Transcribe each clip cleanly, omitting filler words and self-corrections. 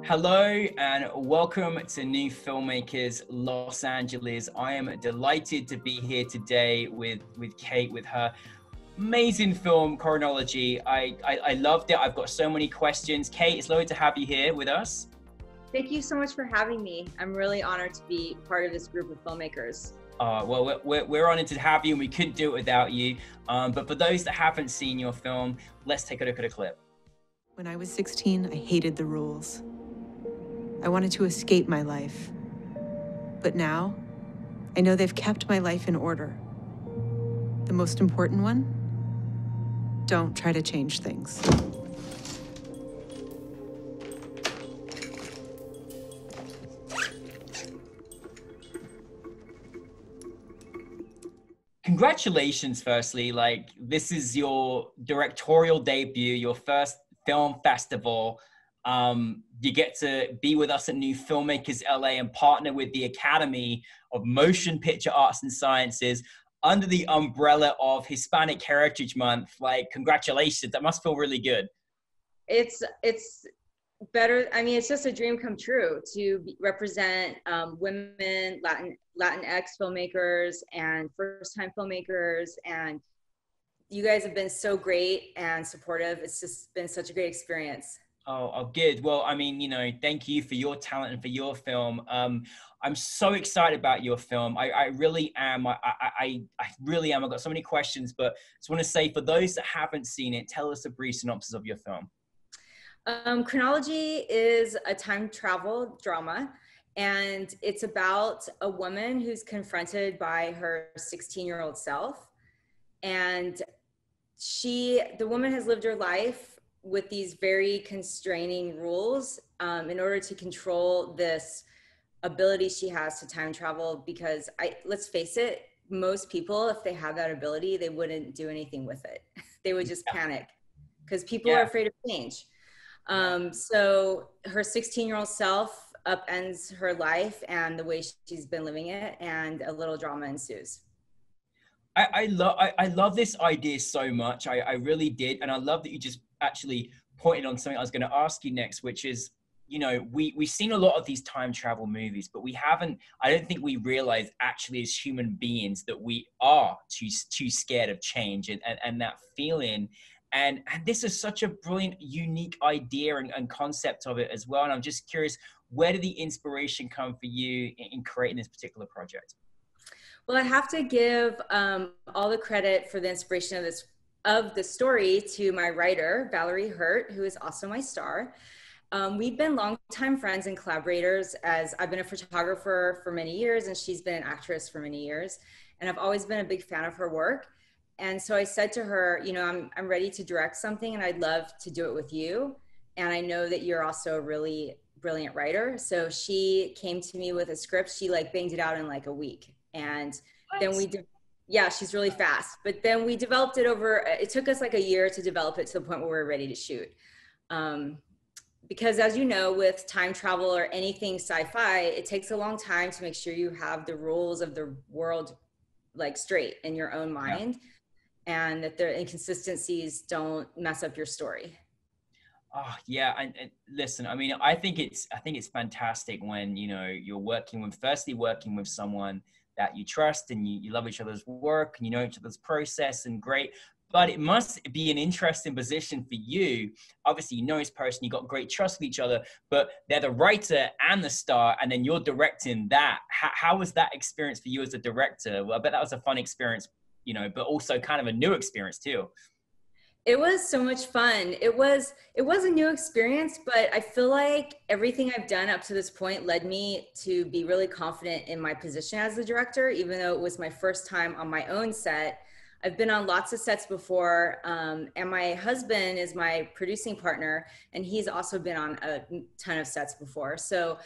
Hello and welcome to New Filmmakers Los Angeles. I am delighted to be here today with Kate with her amazing film Chronology. I loved it. I've got so many questions. Kate, it's lovely to have you here with us. Thank you so much for having me. I'm really honored to be part of this group of filmmakers. Well, we're honored to have you, and we couldn't do it without you. But for those that haven't seen your film, let's take a look at a clip. When I was 16, I hated the rules. I wanted to escape my life. But now, I know they've kept my life in order. The most important one? Don't try to change things. Congratulations, firstly. Like, this is your directorial debut, your first film festival. You get to be with us at New Filmmakers LA and partner with the Academy of Motion Picture Arts and Sciences under the umbrella of Hispanic Heritage Month. Like, congratulations. That must feel really good. It's better. I mean, it's just a dream come true to represent women, Latinx filmmakers and first-time filmmakers. And you guys have been so great and supportive. It's just been such a great experience. Oh, good. Well, I mean, thank you for your talent and for your film. I'm so excited about your film. I really am. I really am. I've got so many questions, but I just want to say, for those that haven't seen it, tell us a brief synopsis of your film. Chronology is a time travel drama, and it's about a woman who's confronted by her 16-year-old self. And the woman has lived her life with these very constraining rules in order to control this ability she has to time travel, because let's face it, most people, if they have that ability, they wouldn't do anything with it. They would just panic because people are afraid of change. So her 16-year-old self upends her life and the way she's been living it, and a little drama ensues. I love this idea so much. I really did. And I love that you just actually pointed on something I was going to ask you next, which is, we've seen a lot of these time travel movies, but I don't think we realize actually as human beings that we are too scared of change and that feeling. And this is such a brilliant, unique idea and concept of it as well. And I'm just curious, where did the inspiration come for you in creating this particular project? Well, I have to give all the credit for the inspiration of the story to my writer, Valerie Hurt, who is also my star. We've been longtime friends and collaborators, as I've been a photographer for many years and she's been an actress for many years. And I've always been a big fan of her work. And so I said to her, I'm ready to direct something and I'd love to do it with you. And I know that you're also a really brilliant writer. So she came to me with a script. She banged it out in a week. And then she's really fast. But then we developed it it took us a year to develop it to the point where we're ready to shoot. Because as you know, with time travel or anything sci-fi, it takes a long time to make sure you have the rules of the world straight in your own mind, and that their inconsistencies don't mess up your story. Oh yeah, and listen, I mean, I think it's fantastic when you're working with someone that you trust and you love each other's work and you know each other's process, and great. But it must be an interesting position for you. Obviously, you know this person, you got great trust with each other, but they're the writer and the star, and then you're directing that. How was that experience for you as a director? Well, I bet that was a fun experience, but also kind of a new experience too. It was so much fun. It was a new experience, but I feel like everything I've done up to this point led me to be really confident in my position as the director, even though it was my first time on my own set. I've been on lots of sets before, and my husband is my producing partner, and he's also been on a ton of sets before. So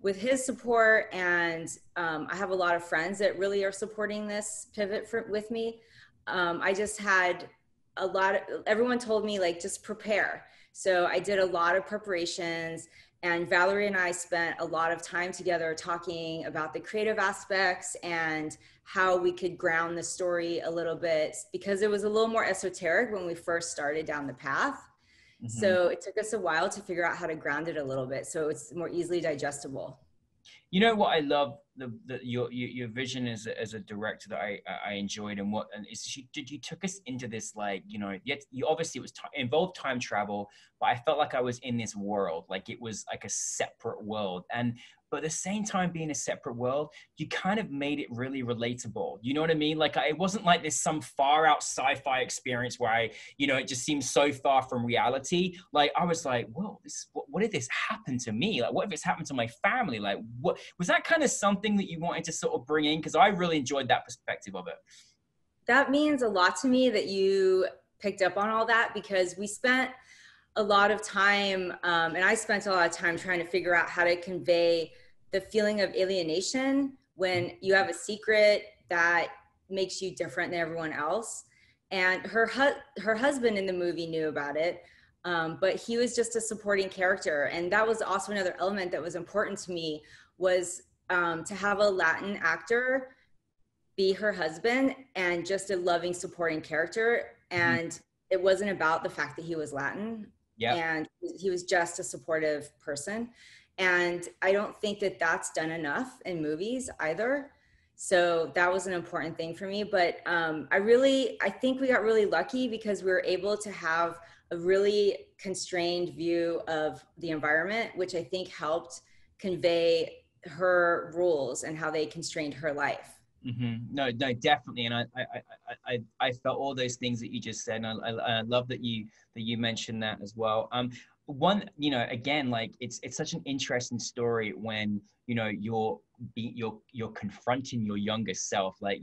with his support, and I have a lot of friends that really are supporting this pivot with me, I just had everyone told me just prepare. So I did a lot of preparations, and Valerie and I spent a lot of time together talking about the creative aspects and how we could ground the story a little bit, because it was a little more esoteric when we first started down the path. So it took us a while to figure out how to ground it a little bit so it's more easily digestible. You know what I love, your vision as a director that I enjoyed, and you took us into this, like, you know, yet you obviously it was involved time travel, but I felt like I was in this world, like it was like a separate world, but at the same time being a separate world, you kind of made it really relatable. You know what I mean? Like it wasn't like this some far out sci-fi experience where it just seems so far from reality. Like I was like, whoa, what if this happened to me? Like what if it's happened to my family? Like what was that kind of something that you wanted to sort of bring in? Because I really enjoyed that perspective of it. That means a lot to me that you picked up on all that, because we spent a lot of time, and I spent a lot of time trying to figure out how to convey the feeling of alienation when you have a secret that makes you different than everyone else. And her husband in the movie knew about it, but he was just a supporting character. And that was also another element that was important to me, was to have a Latin actor be her husband and just a loving, supporting character. And it wasn't about the fact that he was Latin. Yeah. And he was just a supportive person. And I don't think that that's done enough in movies either. So that was an important thing for me. But I think we got really lucky because we were able to have a really constrained view of the environment, which I think helped convey her rules and how they constrained her life. No, definitely. And I felt all those things that you just said. And I love that you mentioned that as well. One, again, like it's such an interesting story when, you're confronting your younger self. Like,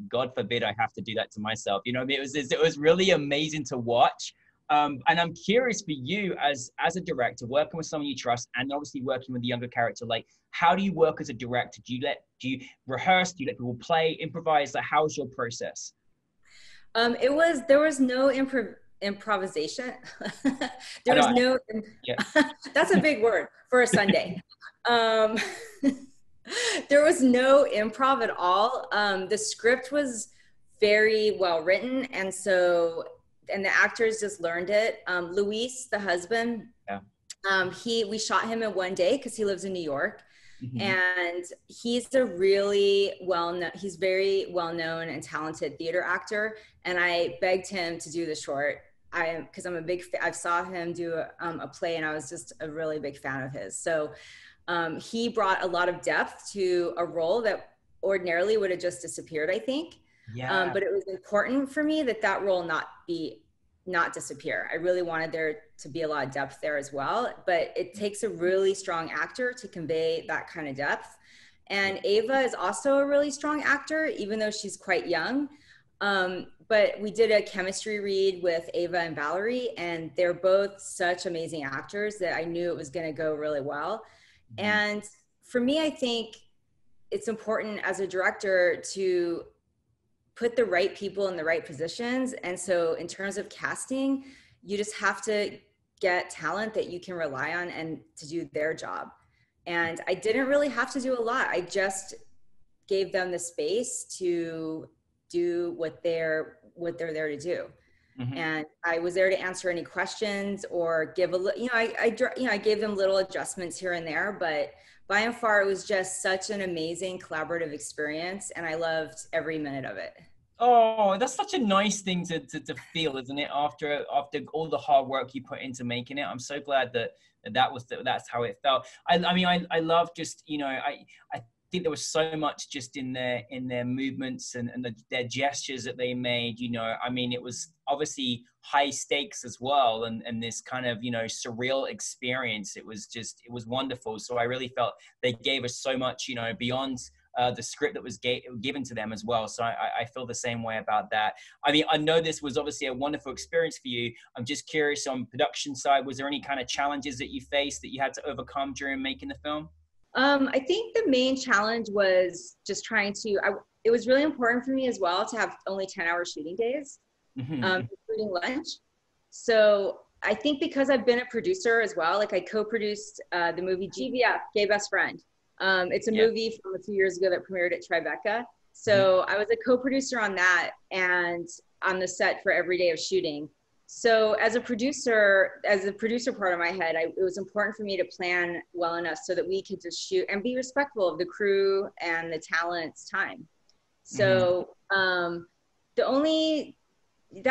God forbid I have to do that to myself. It was really amazing to watch. And I'm curious for you as a director, working with someone you trust and obviously working with the younger character, like how do you work as a director? Do you rehearse? Do you let people play, improvise? Like, how's your process? There was no improvisation. There was no, that's a big word for a Sunday. There was no improv at all. The script was very well written. And the actors just learned it. Luis, the husband, we shot him in one day because he lives in New York. And he's very well-known and talented theater actor. And I begged him to do the short. Because I'm a big fan. I saw him do a play and I was just a really big fan of his. So he brought a lot of depth to a role that ordinarily would have just disappeared, I think. Yeah. But it was important for me that role not disappear. I really wanted there to be a lot of depth there as well, but it takes a really strong actor to convey that kind of depth. And Ava is also a really strong actor, even though she's quite young. But we did a chemistry read with Ava and Valerie, and they're both such amazing actors that I knew it was going to go really well. And for me, I think it's important as a director to put the right people in the right positions. And so in terms of casting, you just have to get talent that you can rely on and to do their job. And I didn't really have to do a lot. I just gave them the space to do what they're there to do. And I was there to answer any questions or give I gave them little adjustments here and there, but by and far, it was just such an amazing collaborative experience. And I loved every minute of it. Oh, that's such a nice thing to feel, isn't it? After all the hard work you put into making it, I'm so glad that's how it felt. I mean, I love just, I think there was so much just in their movements and their gestures that they made. I mean, it was obviously high stakes as well, and this kind of surreal experience. It was wonderful. So I really felt they gave us so much beyond the script that was given to them as well. So I feel the same way about that. I mean, I know this was obviously a wonderful experience for you. I'm just curious, on production side, was there any kind of challenges that you faced that you had to overcome during making the film? I think the main challenge was just it was really important for me as well to have only 10-hour shooting days, including lunch. So I think because I've been a producer as well, like I co-produced the movie GBF, Gay Best Friend. It's a movie from a few years ago that premiered at Tribeca. So I was a co-producer on that and on the set for every day of shooting. So as a producer part of my head, it was important for me to plan well enough so that we could just shoot and be respectful of the crew and the talent's time. So that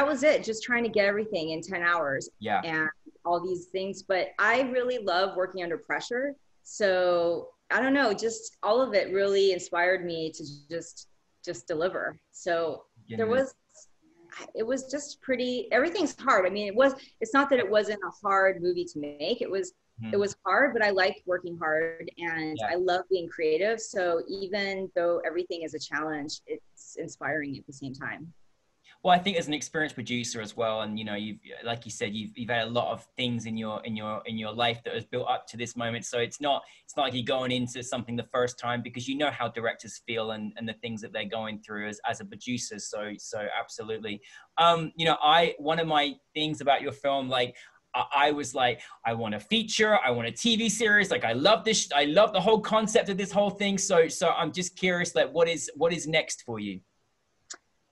was it, just trying to get everything in 10 hours and all these things. But I really love working under pressure. So I don't know, just all of it really inspired me to just deliver. So it was just everything's hard. I mean, it's not that it wasn't a hard movie to make. It was hard, but I liked working hard and I love being creative. So even though everything is a challenge, it's inspiring at the same time. Well, I think as an experienced producer as well, and you've, like you said, you've had a lot of things in your life that has built up to this moment. So it's not like you're going into something the first time, because you know how directors feel and the things that they're going through as a producer. So absolutely. One of my things about your film, like, I was like, I want a feature, I want a TV series. Like, I love this. I love the whole concept of this whole thing. So I'm just curious, like, what is next for you?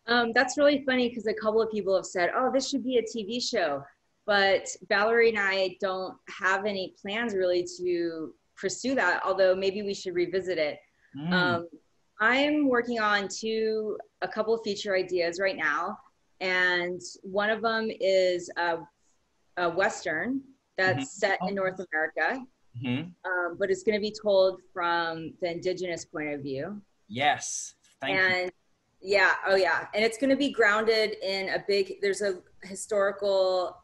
That's really funny, because a couple of people have said, oh, this should be a TV show. But Valerie and I don't have any plans really to pursue that, although maybe we should revisit it. I'm working on a couple of feature ideas right now. And one of them is a Western that's set in North America, but it's going to be told from the indigenous point of view. Yes, thank you. Yeah, and it's going to be grounded in there's a historical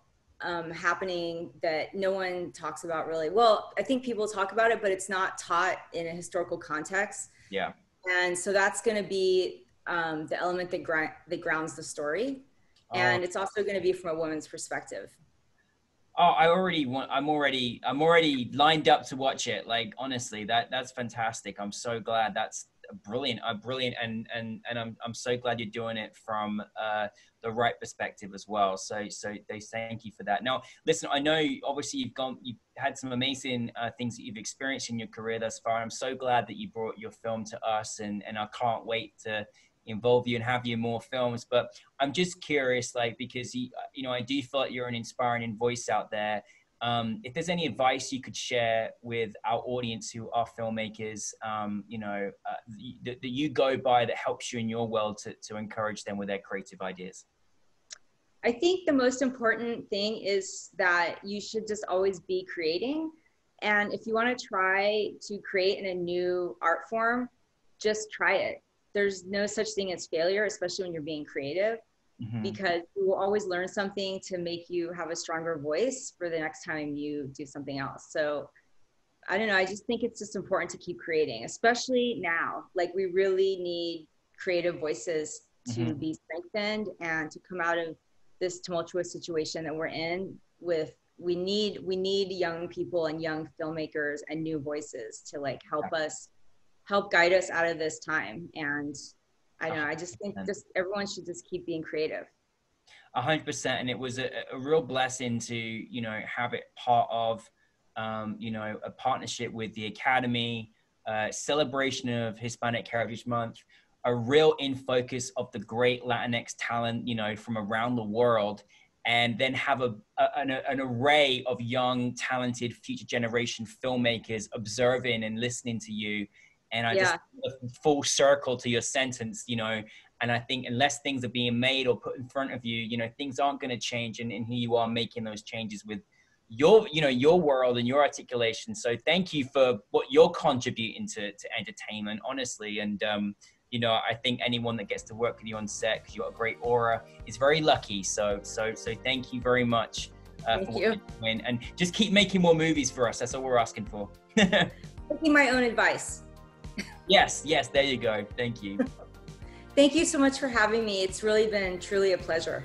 happening that no one talks about really. Well, I think people talk about it, but it's not taught in a historical context. Yeah. And so that's going to be the element that grounds the story. And it's also going to be from a woman's perspective. Oh, I'm already lined up to watch it. Like, honestly, that's fantastic. I'm so glad. That's brilliant, and I'm so glad you're doing it from the right perspective as well. So they thank you for that. Now, listen, I know obviously you've had some amazing things that you've experienced in your career thus far. I'm so glad that you brought your film to us, and I can't wait to involve you and have you in more films. But I'm just curious, like, because I do feel like you're an inspiring voice out there. If there's any advice you could share with our audience who are filmmakers, that you go by that helps you in your world to encourage them with their creative ideas. I think the most important thing is that you should just always be creating. And if you want to try to create in a new art form, just try it. There's no such thing as failure, especially when you're being creative. Because you will always learn something to make you have a stronger voice for the next time you do something else. So I don't know, I just think it's just important to keep creating, especially now. Like, we really need creative voices to be strengthened and to come out of this tumultuous situation that we're in with. We need young people and young filmmakers and new voices to help guide us out of this time. And I don't know, I just think everyone should just keep being creative. 100%. And it was a real blessing to, have it part of, a partnership with the Academy, celebration of Hispanic Heritage Month, a real in focus of the great Latinx talent, from around the world, and then have an array of young, talented, future generation filmmakers observing and listening to you. And I just full circle to your sentence, and I think unless things are being made or put in front of you, things aren't going to change. And here you are making those changes with your world and your articulation. So thank you for what you're contributing to entertainment, honestly. And, I think anyone that gets to work with you on set, because you've got a great aura, is very lucky. So thank you very much. Thank you. And just keep making more movies for us. That's all we're asking for. Taking my own advice. Yes, there you go. Thank you. Thank you so much for having me. It's really been truly a pleasure.